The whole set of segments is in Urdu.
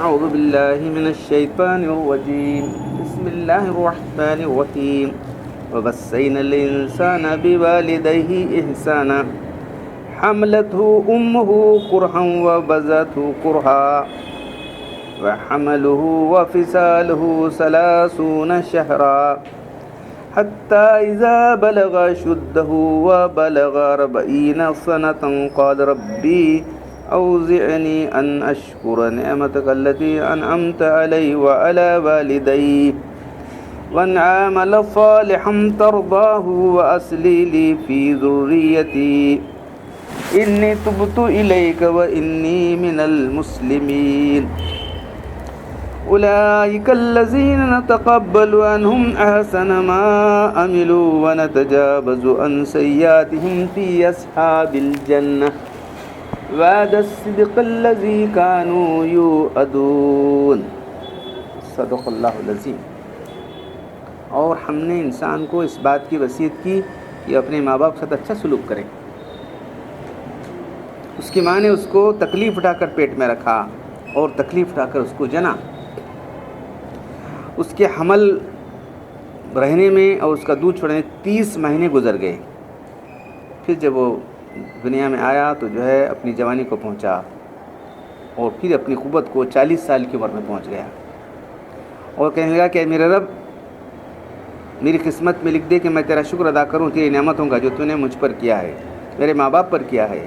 أعوذ بالله من الشيطان الرجيم بسم الله الرحمن الرحيم ووصينا الإنسان بوالديه إحسانا حملته أمه كرها ووضعته كرها وحمله وفصاله 30 شهرا حتى إذا بلغ أشده وبلغ 40 سنة قال ربي أوزعني أن أشكر نعمتك التي أنعمت علي وعلى والدي وأن أعمل صالحا ترضاه وأصلح لي في ذريتي إني تبت إليك وإني من المسلمين أولئك الذين نتقبل عنهم أحسن ما عملوا ونتجاوز عن سيئاتهم في أصحاب الجنة وعد الصدق الذي كانوا يوعدون صدق اللہ العظیم. اور ہم نے انسان کو اس بات کی وصیت کی کہ اپنے ماں باپ کے ساتھ اچھا سلوک کرے. اس کی ماں نے اس کو تکلیف اٹھا کر پیٹ میں رکھا اور تکلیف اٹھا کر اس کو جنا. اس کے حمل رہنے میں اور اس کا دودھ چھوڑنے 30 مہینے گزر گئے. پھر جب وہ دنیا میں آیا تو جو ہے اپنی جوانی کو پہنچا اور پھر اپنی قوت کو 40 سال کی عمر میں پہنچ گیا اور کہنے لگا کہ میرے رب میری قسمت میں لکھ دے کہ میں تیرا شکر ادا کروں تیری نعمتوں کا جو تو نے مجھ پر کیا ہے، میرے ماں باپ پر کیا ہے،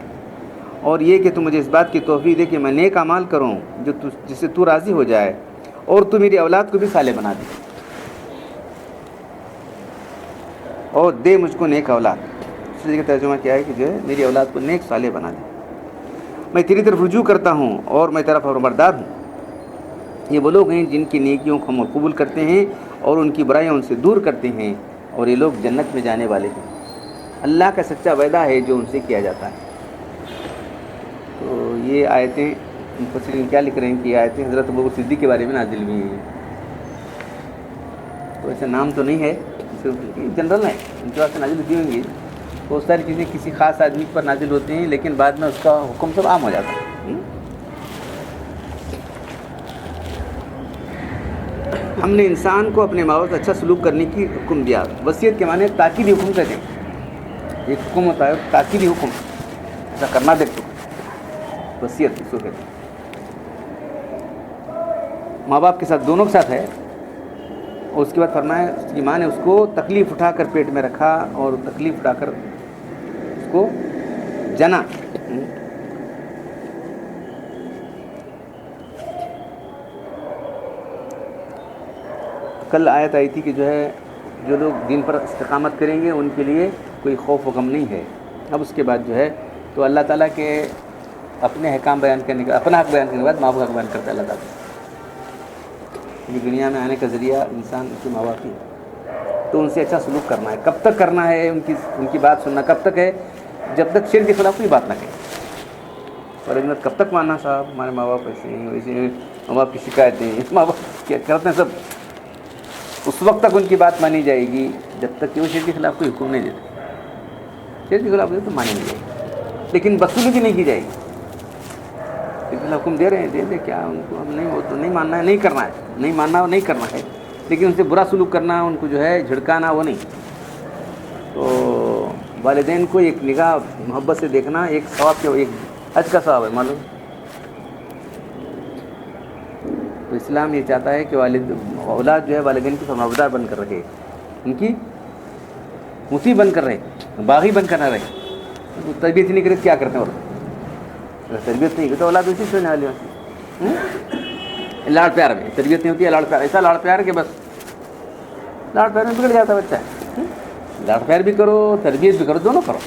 اور یہ کہ تو مجھے اس بات کی توفیق دے کہ میں نیک اعمال کروں جس سے تو راضی ہو جائے، اور تو میری اولاد کو بھی صالح بنا دے اور دے مجھ کو نیک اولاد. اس کا ترجمہ کیا ہے کہ جو ہے میری اولاد کو نیک صالح بنا دے. میں تیری طرف رجوع کرتا ہوں اور میں تیرا فرمانبردار ہوں. یہ وہ لوگ ہیں جن کی نیکیوں کو ہم قبول کرتے ہیں اور ان کی برائیاں ان سے دور کرتے ہیں، اور یہ لوگ جنت میں جانے والے ہیں. اللہ کا سچا وعدہ ہے جو ان سے کیا جاتا ہے. تو یہ آیتیں مفسرین کیا لکھ رہے ہیں کہ یہ آیتیں حضرت ابوبکر صدیق کے بارے میں نازل ہوئی ہیں. تو ایسا نام تو نہیں ہے، جنرل ہے، ان کے واسطے نازل ہوتی ہوں گی. بہت ساری چیزیں کسی خاص آدمی پر نازل ہوتی ہیں لیکن بعد میں اس کا حکم سب عام ہو جاتا ہے. ہم نے انسان کو اپنے ماں باپ سے اچھا سلوک کرنے کی حکم دیا. وصیت کے معنی تاکیدی حکم کہتے ہیں. ایک حکم ہوتا ہے تاکیدی حکم، ایسا کرنا دیکھ تو وصیت اس کو کہتے ہیں. ماں باپ کے ساتھ دونوں کے ساتھ ہے. اور اس کے بعد فرمایا اس کی ماں نے اس کو تکلیف اٹھا کر پیٹ میں رکھا اور تکلیف اٹھا کر اس کو جنا. کل آیت آئی تھی کہ جو ہے جو لوگ دین پر استقامت کریں گے ان کے لیے کوئی خوف و غم نہیں ہے. اب اس کے بعد جو ہے تو اللہ تعالیٰ کے اپنے احکام بیان کرنے کے اپنا حق بیان کرنے کے بعد ماں باپ کا حق بیان کرتا ہے اللہ تعالیٰ. یہ دنیا میں آنے کا ذریعہ انسان کے ماں باپ ہی، تو ان سے اچھا سلوک کرنا ہے. کب تک کرنا ہے؟ ان کی بات سننا کب تک ہے؟ جب تک شرک کے خلاف کوئی بات نہ کہے. اور کب تک ماننا صاحب ہمارے ماں باپ ایسے ہیں ویسے ہیں، ماں باپ کی شکایتیں ماں باپ کیا کرتے ہیں سب، اس وقت تک ان کی بات مانی جائے گی جب تک کہ وہ شرک کے خلاف کوئی حکم نہیں دیتے. شرک کے خلاف تو مانی نہیں جائے گی لیکن بدسلوکی نہیں کی جائے گی. حکم دے رہے ہیں دے دے کیا ان کو ہم نہیں، وہ تو نہیں ماننا ہے، نہیں کرنا ہے، نہیں ماننا اور نہیں کرنا ہے، لیکن ان سے برا سلوک کرنا، ان کو جو ہے جھڑکانا وہ نہیں. تو والدین کو ایک نگاہ محبت سے دیکھنا ایک ثواب کے ایک حج کا ثواب ہے معلوم. تو اسلام یہ چاہتا ہے کہ اولاد جو ہے والدین کی فرمانبردار بن کر رہے، ان کی مطیع بن کر رہے، باغی بن کر نہ رہے. تربیت نہیں کرے کیا کرتے ہیں؟ اور تربیت نہیں ہوتی تو اولاد اسی سے ہونے والی ہوتی. لاڑ پیار میں تربیت نہیں ہوتی ہے، لاڑ پیار ایسا لاڑ پیار کہ بس لاڑ پیار میں بگڑ جاتا ہے بچہ. لاڑ پیار بھی کرو تربیت بھی کرو، دونوں کرو.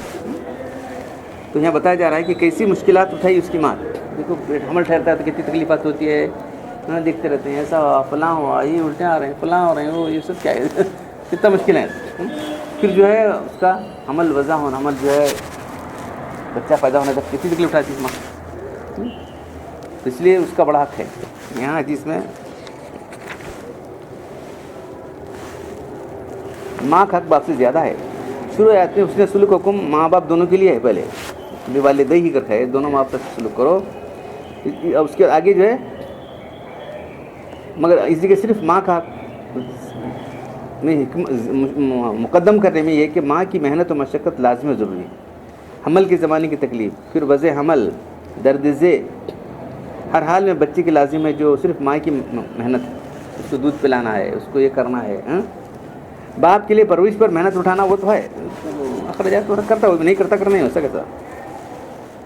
تو یہاں بتایا جا رہا ہے کہ کیسی مشکلات اٹھائی اس کی ماں. دیکھو حمل ٹھہرتا ہے تو کتنی تکلیفات ہوتی ہے، دیکھتے رہتے ہیں ایسا ہوا فلاں ہوا، یہ الٹے آ رہے ہیں فلاں ہو رہے ہیں، وہ یہ سب کیا ہے کتنا مشکل ہے. پھر جو ہے اس کا حمل وضع ہونا، حمل جو ہے بچہ پیدا ہونے تک کتنی تکلیف اٹھاتی ہے ماں. اس لیے اس کا بڑا حق ہے. یہاں حدیث میں ماں کا حق باپ سے زیادہ ہے. شروع آیت میں اس نے سلوک حکم ماں باپ دونوں کے لیے ہے. پہلے والدین ہی کرتا ہے، دونوں ماں باپ سے سلوک کرو. اس کے آگے جو ہے مگر اس لیے صرف ماں کا میں مقدم کرنے میں یہ کہ ماں کی محنت و مشقت لازم و ضروری ہے. حمل کے زمانے کی تکلیف، پھر وضع حمل، درد ذیل، ہر حال میں بچے کی لازم ہے جو صرف ماں کی محنت ہے. اس کو دودھ پلانا ہے، اس کو یہ کرنا ہے. باپ کے لیے پرورش پر محنت اٹھانا وہ تو ہے، اخراجات تو کرتا ہے، نہیں کرتا کرنا نہیں ہو سکتا.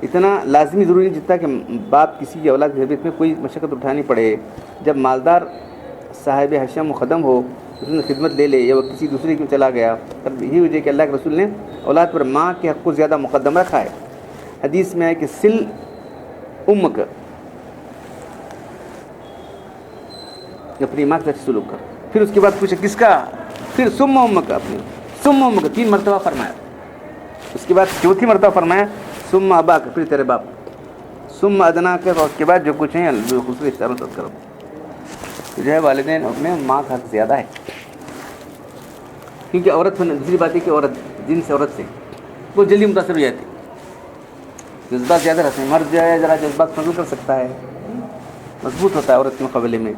اتنا لازمی ضروری جتنا کہ باپ کسی کی اولاد کی تربیت میں کوئی مشقت اٹھانی پڑے. جب مالدار صاحب حشم و خدم ہو، اس نے خدمت لے لے یا وہ کسی دوسرے کی چلا گیا، تب یہی وجہ کہ اللہ کے رسول نے اولاد پر ماں کے حق کو زیادہ مقدم رکھا ہے. حدیث میں ہے کہ سل امک، اپنی ماں کے ساتھ سلوک کر. پھر اس کے بعد پوچھا کس کا، پھر سم امک، اپنی سم امک 3 مرتبہ فرمایا. اس کے بعد 4تھی مرتبہ فرمایا سم ابا کا، پھر تیرے باپ، سم ادنا کا، اور اس کے بعد جو کچھ ہیں جو دوسرے اشاروں سے کرو. جو ہے والدین اپنے ماں کا حق زیادہ ہے، کیونکہ عورت ہونے، دوسری بات ہے کہ عورت جن سے عورت سے وہ جلدی متاثر ہو جاتی، جذبات زیادہ رہتے ہیں. مرد جو ہے ذرا جذبات کنٹرول کر سکتا ہے، مضبوط ہوتا ہے عورت کے مقابلے میں.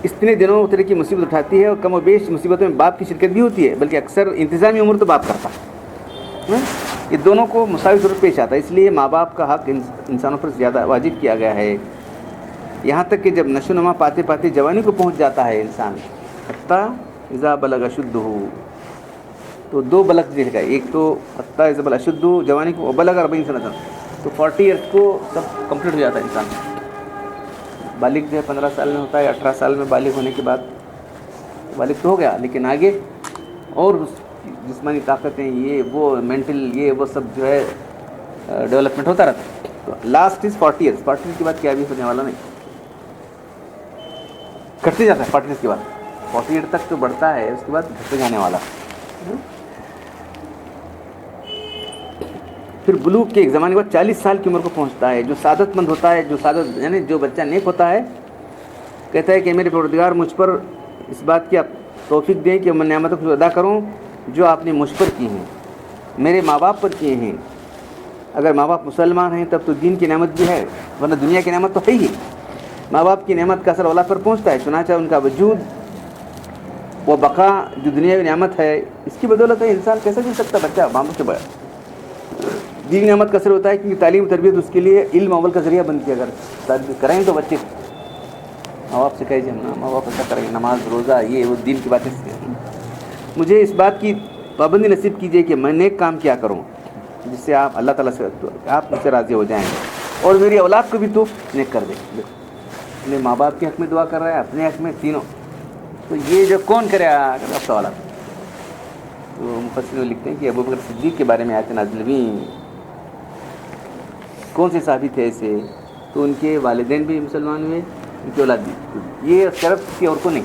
اتنے دنوں طرح کی مصیبت اٹھاتی ہے، اور کم و بیش مصیبتوں میں باپ کی شرکت بھی ہوتی ہے، بلکہ اکثر انتظامی امور تو باپ کرتا ہے. یہ دونوں کو مساوی ضرورت پیش آتا ہے. اس لیے ماں باپ کا حق انسانوں پر زیادہ واجب کیا گیا ہے. یہاں تک کہ جب نشو نما پاتے پاتے جوانی کو پہنچ جاتا ہے انسان، حتیٰ اذا بلغ اشدہ، تو 2 بلغ دیکھ گا، ایک تو حتیٰ اذا بلغ اشدہ جوانی کو، بلغ 40 سنۃ، تو 40 ایئرس کو سب کمپلیٹ ہو جاتا ہے انسان. بالغ جو ہے 15 سال میں ہوتا ہے، 18 سال میں بالغ ہونے کے بعد بالغ تو ہو گیا، لیکن آگے اور جسمانی طاقتیں، یہ وہ مینٹل، یہ وہ سب جو ہے ڈیولپمنٹ ہوتا رہتا ہے. تو لاسٹ از 40 ایئرس. 40 ایئرس کے بعد کیا بھی ہونے والا نہیں، گھٹتے جاتا ہے. 40 ایئرس کے بعد 40 ایئر تک تو بڑھتا ہے، اس کے بعد گھٹتے جانے والا. پھر بلوغ کے ایک زمانے کے بعد 40 سال کی عمر کو پہنچتا ہے. جو سعادت مند ہوتا ہے، جو سعادت یعنی جو بچہ نیک ہوتا ہے، کہتا ہے کہ میرے پروردگار مجھ پر اس بات کی توفیق دیں کہ میں نعمتوں کو ادا کروں جو آپ نے مجھ پر کی ہیں، میرے ماں باپ پر کیے ہیں. اگر ماں باپ مسلمان ہیں تب تو دین کی نعمت بھی ہے، ورنہ دنیا کی نعمت تو ہے ہی. ماں باپ کی نعمت کا اثر اولاد پر پہنچتا ہے، چنانچہ ان کا وجود و بقا جو دنیاوی نعمت ہے، اس کی بدولت ہے انسان کیسے جی سکتا بچہ ماں باپ کے بغیر. دینی نعمت کا اثر ہوتا ہے کیونکہ تعلیم و تربیت اس کے لیے علم عمل کا ذریعہ بنتی ہے. اگر تربیت کریں تو بچے ماں باپ سے کہے جی ماں باپ ایسا کریں، نماز روزہ یہ وہ دین کی باتیں. مجھے اس بات کی پابندی نصیب کیجیے کہ میں نیک کام کیا کروں جس سے آپ اللہ تعالیٰ سے آپ مجھ سے راضی ہو جائیں، اور میری اولاد کو بھی تو نیک کر دیں. اپنے ماں باپ کے حق میں دعا کر رہا ہے، اپنے حق میں، تینوں. تو یہ جو کون کرے گا سوالات. تو مفسرین لکھتے ہیں کہ ابوبکر صدیق کے بارے میں آیت نازل ہوئی. کون سے صحابی تھے ایسے؟ تو ان کے والدین بھی مسلمان ہوئے، ان کی اولاد بھی. یہ شرف کسی اور کو نہیں،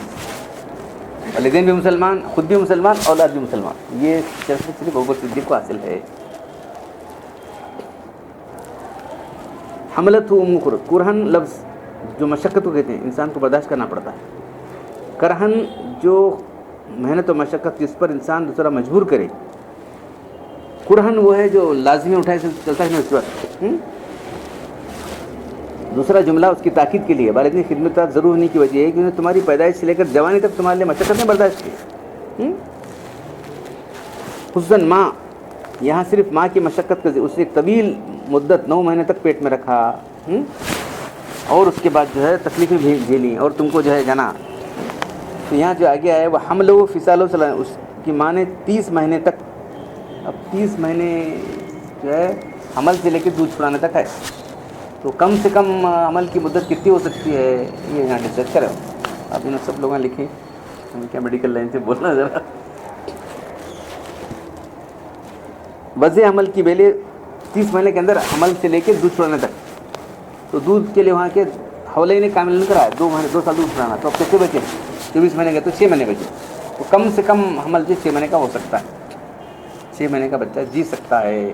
والدین بھی مسلمان، خود بھی مسلمان، اولاد بھی مسلمان. یہ شرف صرف ابوبکر صدیق کو حاصل ہے. حملت ام کرہن، لفظ جو مشقت کو کہتے ہیں، انسان کو برداشت کرنا پڑتا ہے. کرہن جو محنت و مشقت جس پر انسان دوسرا مجبور کرے. کرہن وہ ہے جو لازمی اٹھائے سے چلتا ہے اس وقت. دوسرا جملہ اس کی تاکید کے لیے، والدین کی خدمت ضرور ہونے کی وجہ ہے کہ انہوں نے تمہاری پیدائش سے لے کر جوانی تک تمہارے لیے مشقتیں برداشت کی. حسن ماں، یہاں صرف ماں کی مشقت کا اسے ایک طویل مدت 9 مہینے تک پیٹ میں رکھا، اور اس کے بعد جو ہے تکلیفیں بھی جھیلیں اور تم کو جو ہے جنا. تو یہاں جو آگے آیا وہ حمل و فصال و صلاح، اس کی ماں نے 30 مہینے تک. اب 30 مہینے جو ہے حمل سے لے کے دودھ چھڑانے تک ہے. تو کم سے کم عمل کی مدت کتنی ہو سکتی ہے، یہ یہاں ڈسکس کرو. آپ انہوں سب لوگوں نے لکھیں، ہمیں کیا میڈیکل لائن سے بولنا ذرا. وضع عمل کی بیلے 30 مہینے کے اندر عمل سے لے کے دودھ چھڑانے تک. تو دودھ کے لیے وہاں کے حوالے نے کامل نہیں کرا ہے، 2 سال دودھ چھڑانا. تو اب کتنے بچے؟ 24 مہینے کے تو 6 مہینے بچے. تو کم سے کم عمل جو 6 مہینے کا ہو سکتا ہے. 6 مہینے کا بچہ جی سکتا ہے،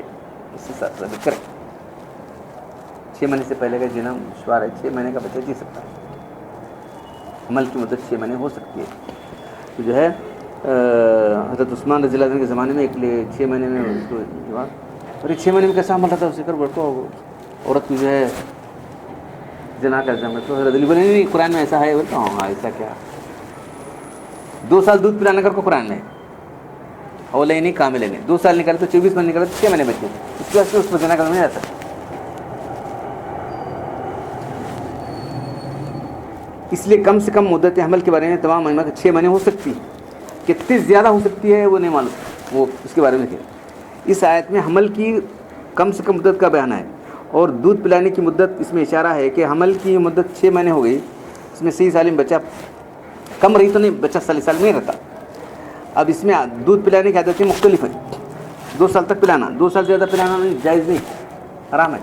اس حساب سے کریں. 6 مہینے سے پہلے کا جنم دشوار ہے، 6 مہینے کا بچہ جی سکتا ہے. عمل کی مدت 6 مہینے ہو سکتی ہے. تو جو ہے حضرت عثمان رضی اللہ عنہ کے زمانے میں ایک لیے 6 مہینے میں اس کو اور 6 مہینے میں کیسا عمل رہتا ہے اسے کر بڑھتا ہوگا. عورت کو جو ہے زنا کا الزام ہے تو حضرت علی بولے نہیں قرآن میں ایسا ہے. بولتا ہوں ہاں ایسا کیا 2 سال دودھ پلانا کر کو قرآن میں اولے نہیں کامل نہیں 2 سال نکالے تو 24 مہینے نکالے تو 6 مہینے بچے اس کے واسطے اس کو زنا کرنا نہیں آتا. اس لیے کم سے کم مدت حمل کے بارے میں تمام ائمہ کے 6 مہینے ہو سکتی ہے. کتنی زیادہ ہو سکتی ہے وہ نہیں معلوم, وہ اس کے بارے میں کیا. اس آیت میں حمل کی کم سے کم مدت کا بیان ہے اور دودھ پلانے کی مدت اس میں اشارہ ہے کہ حمل کی مدت 6 مہینے ہو گئی. اس میں صحیح سالم بچہ کم رہی تو نہیں, بچہ صحیح سالم نہیں رہتا. اب اس میں دودھ پلانے کی عادتیں مختلف ہیں. 2 سال تک پلانا, 2 سال سے زیادہ پلانا نہیں جائز نہیں, حرام ہے.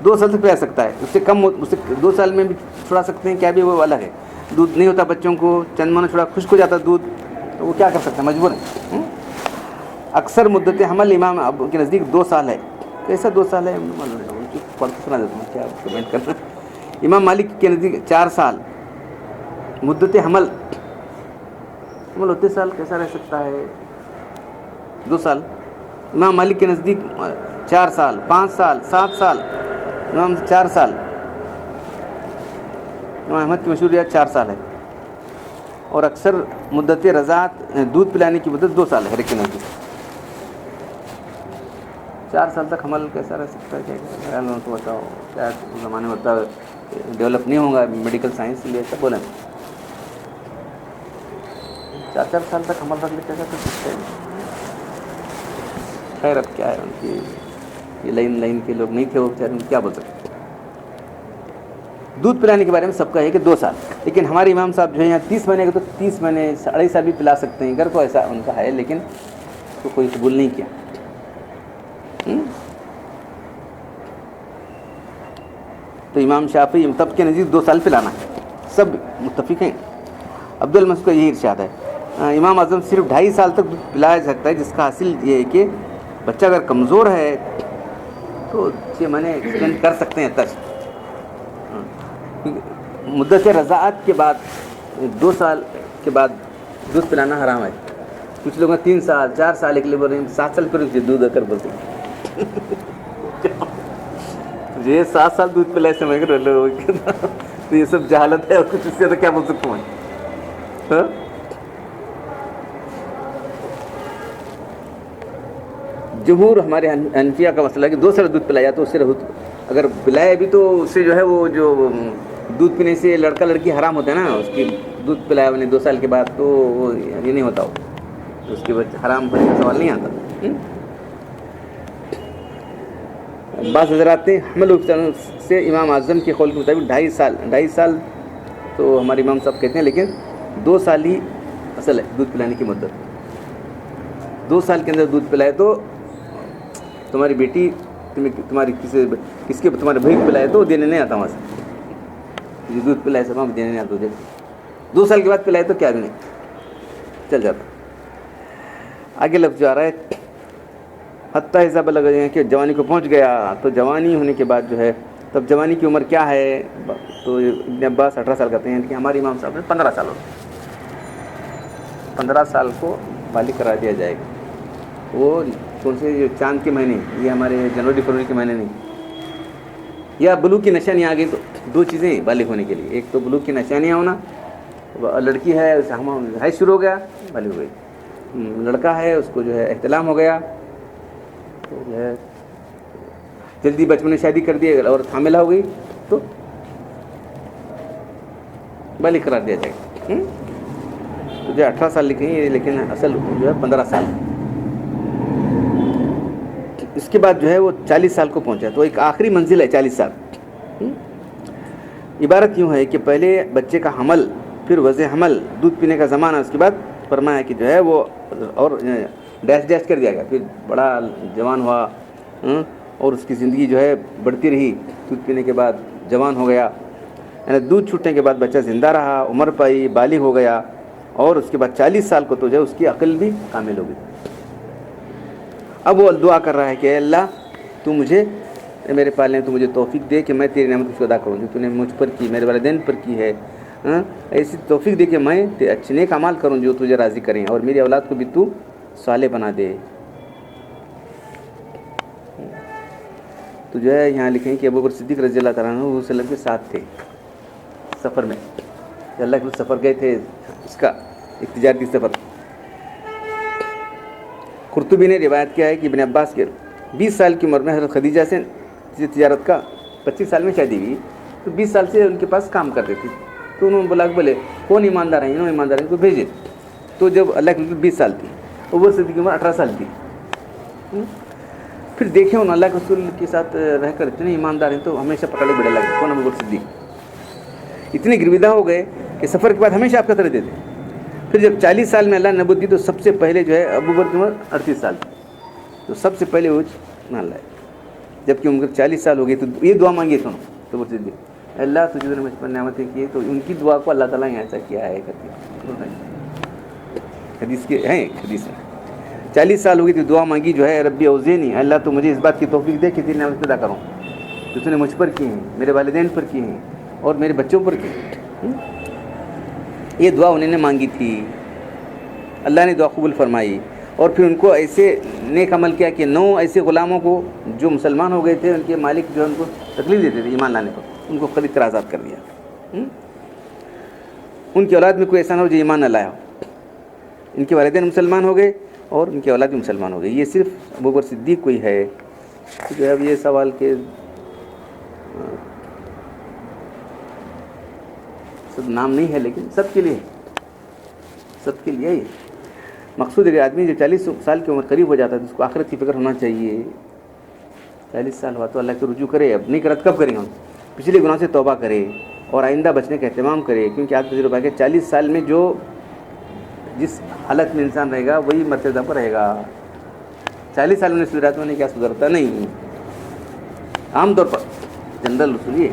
2 سال تک پلا سکتا ہے, اس سے کم اس سے 2 سال میں بھی چھڑا سکتے ہیں, کیا بھی وہ الگ ہے. دودھ نہیں ہوتا بچوں کو, چند مہینہ چھڑا خشک ہو جاتا دودھ تو وہ کیا کر سکتے ہیں, مجبور ہے. اکثر مدت حمل امام ابو کے نزدیک 2 سال ہے. کیسا 2 سال ہے پڑھ کے سنا دیتا ہوں, کیا کمنٹ کرنا. امام مالک کے نزدیک 4 سال مدت حمل ہوتے سال کیسا رہ سکتا ہے 2 سال. امام مالک کے نزدیک 4 سال 5 سال 7 سال, امام 4 سال. امام احمد کی مشہور رعایت 4 سال ہے. اور اکثر مدت رضاعت دودھ پلانے کی مدت 2 سال ہے. ہر ایک کے نزدیک 4 سال تک حمل کیسا رہ سکتا ہے, کیا تو بتاؤ. کیا زمانے میں ہوتا ڈیولپ نہیں ہوگا میڈیکل سائنس, لیے ایسا بولیں 4 سال تک حمل رکھ لے کیسا کر سکتے ہیں. خیر اب کیا ہے ان کی, یہ لائن کے لوگ نہیں تھے وہ بیچارے, کیا بول سکتے. دودھ پلانے کے بارے میں سب کا ہے کہ 2 سال, لیکن ہمارے امام صاحب جو ہے یہاں 30 مہینے کے تو 30 مہینے 2.5 سال بھی پلا سکتے ہیں. گھر کو ایسا ان کا ہے, لیکن تو کوئی قبول نہیں کیا. تو امام شافعی تب کے نزدیک 2 سال پلانا ہے, سب متفق ہیں. عبد المسعود کا یہی ارشاد ہے. امام اعظم صرف 2.5 سال تک دودھ پلایا جا سکتا ہے, جس کا حاصل یہ ہے کہ بچہ اگر کمزور ہے تو 6 مہینے ایکسٹینڈ کر سکتے ہیں تک. مدت رضاعت کے بعد 2 سال کے بعد دودھ پلانا حرام ہے. کچھ لوگوں 3 سال 4 سال کے لیے بول رہے ہیں 7 سال پر دودھ کر بولتے ہیں. یہ 7 سال دودھ پلائے سمجھ کر لوگ تو یہ سب جہالت ہے, اور کچھ اس سے تو کیا بول سکتا ہوں میں. جمہور ہمارے حنفیہ کا مسئلہ ہے کہ 2 سال دودھ پلایا تو اس سے اگر پلائے بھی تو اس سے جو ہے وہ جو دودھ پینے سے لڑکا لڑکی حرام ہوتا ہے نا, اس کی دودھ پلایا میں نے 2 سال کے بعد تو وہ یہ نہیں ہوتا, تو اس کے بعد حرام ہونے کا سوال نہیں آتا. بعض حضرات حمل سے امام اعظم کے قول کے مطابق 2.5 سال تو ہمارے امام صاحب کہتے ہیں, لیکن 2 سال ہی اصل ہے دودھ پلانے کی مدت. 2 سال کے اندر دودھ پلائے تو تمہاری بیٹی تمہاری کس کے تمہارے بھائی کو پلائے تو دینے نہیں آتا وہاں سے, دودھ پلائے سب دینے نہیں آتا. 2 سال کے بعد پلائے تو کیا بھی نہیں چل جاتا. آگے لفظ جو آ رہا ہے حتیٰ اذا بلغ کہ جوانی کو پہنچ گیا, تو جوانی ہونے کے بعد جو ہے تب جوانی کی عمر کیا ہے, تو ابن عباس 18 سال کہتے ہیں, کہ ہمارے امام صاحب نے 15 سال ہو 15 سال کو بالغ قرار دیا جائے گا. وہ کون سے جو چاند کے مہینے, یہ ہمارے جنوری فروری کے مہینے نہیں, یا بلوغ کی نشانی آ گئی تو 2 چیزیں بالغ ہونے کے لیے. ایک تو بلوغ کی نشانیاں ہونا, لڑکی ہے حیض شروع ہو گیا بالغ ہو گئی, لڑکا ہے اس کو جو ہے احتلام ہو گیا تو جو ہے جلدی بچپن میں شادی کر دی, اور حاملہ ہو گئی تو بالغ قرار دیا جائے گا. تو جو 18 سال لکھیں گے, لیکن اصل جو ہے 15 سال. اس کے بعد جو ہے وہ 40 سال کو پہنچا, تو ایک آخری منزل ہے 40 سال. عبارت یوں ہے کہ پہلے بچے کا حمل, پھر وضع حمل, دودھ پینے کا زمانہ, اس کے بعد فرمایا کہ جو ہے وہ اور ڈیش کر دیا گیا, پھر بڑا جوان ہوا اور اس کی زندگی جو ہے بڑھتی رہی. دودھ پینے کے بعد جوان ہو گیا, یعنی دودھ چھوٹنے کے بعد بچہ زندہ رہا, عمر پائی, بالغ ہو گیا, اور اس کے بعد 40 سال کو تو جو ہے اس کی عقل بھی کامل ہو گئی. اب وہ دعا کر رہا ہے کہ اے اللہ تو مجھے میرے پالنے تو مجھے توفیق دے کہ میں تیری نعمت کو ادا کروں جو تو نے مجھ پر کی, میرے والدین پر کی ہے. ایسی توفیق دے کہ میں اچھے نیک اعمال کروں جو تجھے راضی کریں, اور میری اولاد کو بھی تو صالح بنا دے. تو جو ہے یہاں لکھیں کہ ابوبکر صدیق رضی اللہ تعالیٰ عنہ حضور صلی اللہ علیہ وسلم کے ساتھ تھے سفر میں. اللہ کے سفر گئے تھے, اس کا ایک تجارتی سفر. قرطبی نے روایت کیا ہے کہ ابن عباس کے 20 سال کی عمر میں حضرت خدیجہ سے تجارت کا 25 سال میں شادی ہوئی, تو 20 سال سے ان کے پاس کام کرتے تھے. تو انہوں نے بولا کہ بولے کون ایماندار ہیں, انہوں ایماندار ہیں کو بھیجے. تو جب اللہ کے رسول 20 سال تھی, ابوبکر صدیق کی عمر 18 سال تھی. پھر دیکھیں انہوں اللہ کے رسول کے ساتھ رہ کر اتنے ایماندار ہیں, تو ہمیشہ پکڑے بڑے لگے کون ابوبکر صدیق. اتنے گرویدہ ہو گئے کہ سفر کے بعد ہمیشہ آپ کا طرح دیتے. پھر جب 40 سال میں اللہ نے نبوت دی تو سب سے پہلے جو ہے ابوبکر کی عمر 38 سال تھی, تو سب سے پہلے وہ مان لائے. جب کہ عمر 40 سال ہو گئی تو یہ دعا مانگی تھا ابوبکر صدیق, اللہ تجھے نے مجھ پر نعمتیں کی. تو ان کی دعا کو اللہ تعالیٰ نے ایسا کیا ہے کرتی حدیث کے ہیں. حدیث میں 40 سال ہو گئی تو دعا مانگی جو ہے ربی اوزینی, اللہ تو مجھے اس بات کی توفیق دے کہ تیری نعمت ادا کروں جو تو نے مجھ پر کی ہیں, میرے والدین پر کی ہیں اور میرے بچوں پر کی ہیں. یہ دعا انہوں نے مانگی تھی, اللہ نے دعا قبول فرمائی. اور پھر ان کو ایسے نیک عمل کیا کہ 9 ایسے غلاموں کو جو مسلمان ہو گئے تھے, ان کے مالک جو ان کو تکلیف دیتے تھے ایمان لانے پر, ان کو خرید کر آزاد کر دیا. ان کی اولاد میں کوئی ایسا نہ ہو جو ایمان نہ لایا ہو. ان کے والدین مسلمان ہو گئے اور ان کی اولاد بھی مسلمان ہو گئی. یہ صرف ابوبکر صدیق کوئی ہے جو ہے. اب یہ سوال کہ سب نام نہیں ہے, لیکن سب کے لیے, سب کے لیے ہی مقصود ہے کہ آدمی جو 40 سال کی عمر قریب ہو جاتا ہے تو اس کو آخرت کی فکر ہونا چاہیے. 40 سال ہوا تو اللہ کے رجوع کرے, اب نہیں کرا تو کب کریں ہم, پچھلے گناہ سے توبہ کرے اور آئندہ بچنے کا اہتمام کرے. کیونکہ آپ تجربہ ہے کہ 40 سال میں جو جس حالت میں انسان رہے گا وہی مرتبہ پر رہے گا. 40 سال میں سدھرات میں کیا سدھرتا نہیں, عام طور پر جنرل اصول یہ.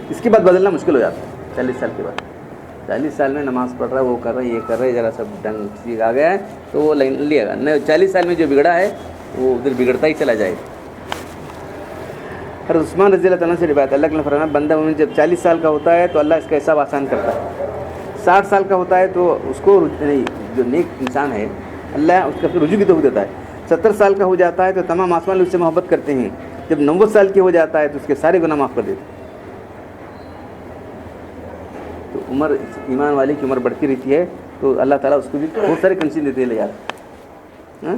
اس کے بعد بدلنا مشکل ہو جاتا ہے 40 سال کے بعد. 40 سال میں نماز پڑھ رہا ہے, وہ کر رہا ہے, یہ کر رہا ہے, ذرا سب ڈنگ چیز آ گیا ہے تو وہ لائن لے گا. 40 سال میں جو بگڑا ہے وہ ادھر بگڑتا ہی چلا جائے. حضرت عثمان رضی اللہ تعالیٰ سے روایت, اللہ نے فرمایا بندہ مومن جب 40 سال کا ہوتا ہے تو اللہ اس کا حساب آسان کرتا ہے. 60 سال کا ہوتا ہے تو اس کو جو نیک انسان ہے اللہ اس کا پھر رجوع کی توفیق دیتا ہے. 70 سال کا ہو جاتا ہے تو تمام آسمان لوگ اس سے محبت کرتے ہیں. جب 90 سال کی ہو جاتا ہے تو اس کے سارے گناہ معاف کر دیتے ہیں. تو عمر ایمان والے کی عمر بڑھتی رہتی ہے تو اللہ تعالیٰ اس کو بھی بہت سارے کنسیشن دیتے لے جاتے ہیں.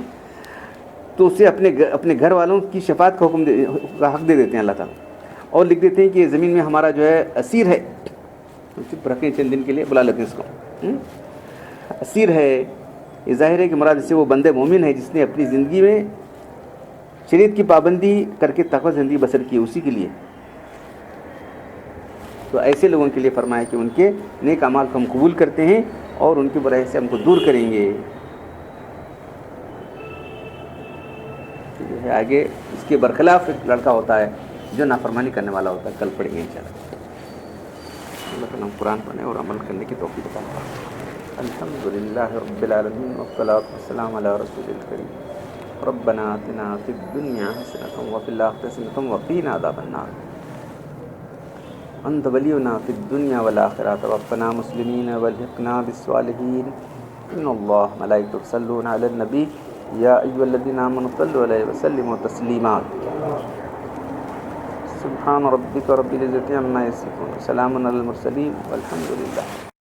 تو اسے اپنے گھر والوں کی شفاعت کا حق دے دیتے ہیں اللہ تعالیٰ, اور لکھ دیتے ہیں کہ زمین میں ہمارا جو ہے اسیر ہے, چپ رکھیں چند دن کے لیے, بلا لیتے ہیں اس کو اسیر ہے. یہ ظاہر ہے کہ مراد اس سے وہ بندے مومن ہے جس نے اپنی زندگی میں شریعت کی پابندی کر کے تقوی زندگی بسر کی, اسی کے لیے. تو ایسے لوگوں کے لیے فرمایا کہ ان کے نیک اعمال کو ہم قبول کرتے ہیں اور ان کی برائی سے ہم کو دور کریں گے. جو ہے آگے اس کے برخلاف ایک لڑکا ہوتا ہے جو نافرمانی کرنے والا ہوتا ہے, کل پڑھیں گے انشاءاللہ. اللہ تعالیٰ ہم قرآن پڑھیں اور عمل کرنے کی توفیق عطا فرمائے. الحمدللہ رب العالمین والصلاۃ والسلام علی رسول الکریم. ربنا آتنا فی الدنیا حسنۃ وفی الآخرۃ حسنۃ وقنا عذاب النار. انت ولینا فی الدنیا والآخرہ توفنا مسلمین والحقنا بالصالحین. ان اللہ ملائکۃ یصلون علی النبی یا ایھا الذین آمنوا صلوا علیہ وسلموا تسلیما. سبحان ربک رب العزۃ عما یصفون, سلام علی المرسلین والحمد للہ.